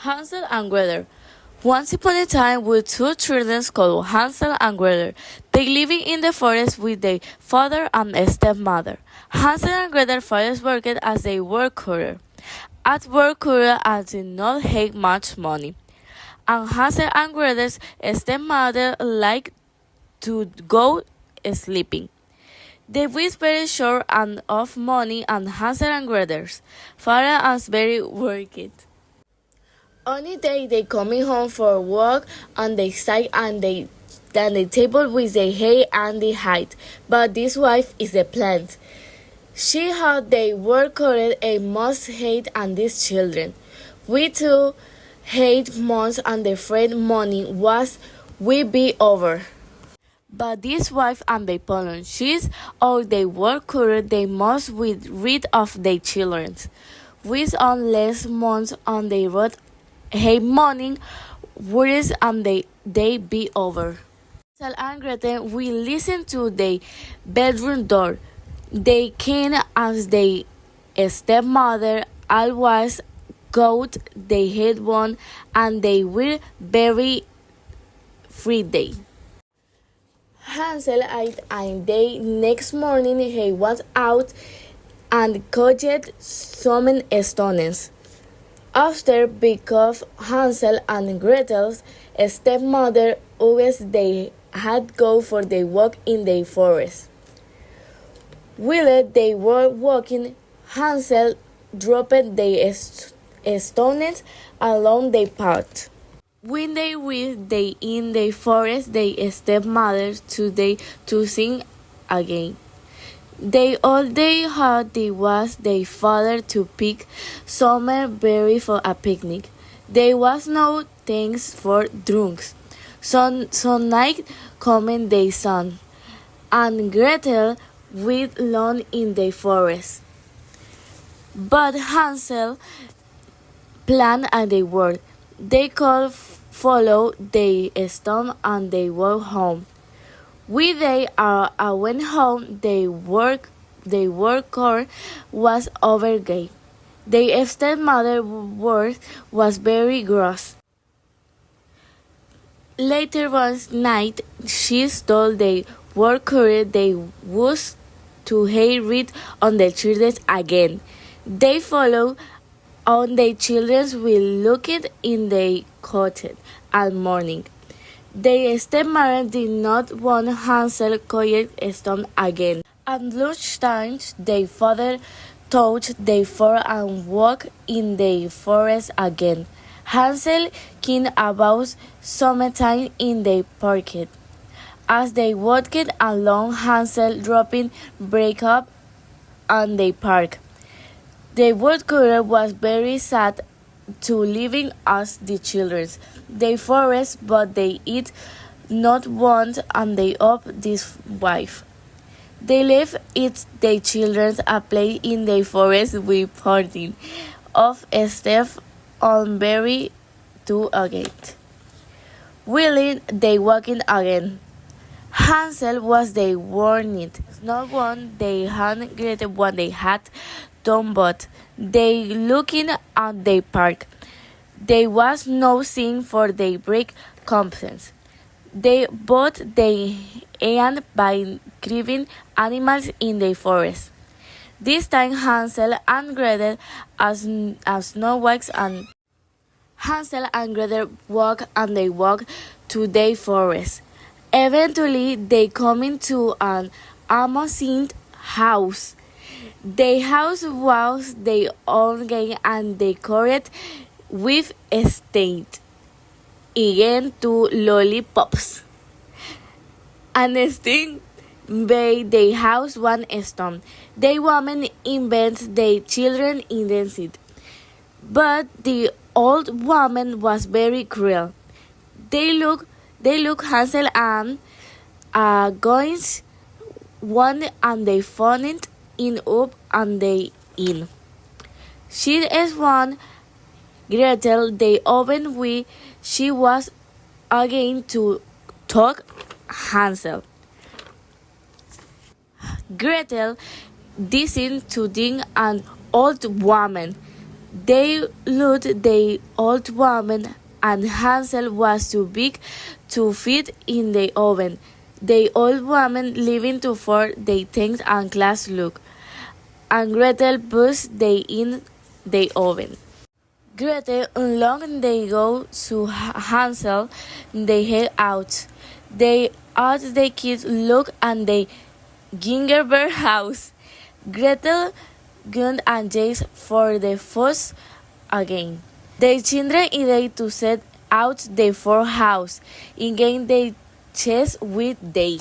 Hansel and Gretel. Once upon a time, with two children called Hansel and Gretel. They living in the forest with their father and stepmother. Hansel and Gretel first worked as a worker. At work, as did not have much money. And Hansel and Gretel's stepmother liked to go sleeping. They was very short and of money, and Hansel and Gretel's father was very worked. Only they coming home for work on the side and they then the table with the hay and the height. But this wife is a plant. She had the work correct a must hate and these children. We too hate months and the friend money was we be over. But this wife and the Poland, she's all they work correct they must be rid of their children. With on less months on the road hey morning, worries and they be over. Hansel and Gretel will listen to the bedroom door. They came as the stepmother always got the head one and they were very Friday. Hansel ate and the next morning he went out and caught some stones. After, because Hansel and Gretel's stepmother always they had go for the walk in the forest. While they were walking, Hansel dropped the stones along the path. When they were in the forest, the stepmother to sing again. All they had was their father to pick summer berry for a picnic. There was no thanks for drunks. So night coming the sun, and Gretel went alone in the forest. But Hansel planned and they worked. They could follow the storm and they walked home. When they went home, the worker was overgay. The stepmother's word was very gross. Later one night, she told the worker they was to have read on the children again. They followed on the children will look in the cottage at morning. The stepmother did not want Hansel quiet stone again. At lunchtime, the father touched the floor and walked in the forest again. Hansel came about sometime in the park. As they walked along, Hansel dropping break up on the park. The woodcutter was very sad to living as the children. They forest, but they eat not want and they up this wife. They left it the children a play in the forest with parting of a step on berry to a gate. Willing they walking again. Hansel was the warned. Not one they had greeted what they had done, but they looking at the park. There was no scene for the break competence. They both they end by driving animals in the forest. This time Hansel and Gretel as Snow White and Hansel and Gretel walk and they walk to the forest. Eventually they come into an amusing house. The house was their own game and decorated with a state. Again to lollipops. And still by the house one stone. The woman invents the children in the seat. But the old woman was very cruel. They look Hansel and going one and they found it in up and they in. She is one Gretel the oven with she was again to talk Hansel. Gretel listened to the an old woman. They looked the old woman, and Hansel was too big to fit in the oven. The old woman leaving to for the things and glass look, and Gretel pushed they in the oven. Gretel along they go to Hansel, they head out. They ask the kids look and the gingerbread house. Gretel, Gun and Jace for the fuss again. The children idea to set out the four house, in game they chess with they.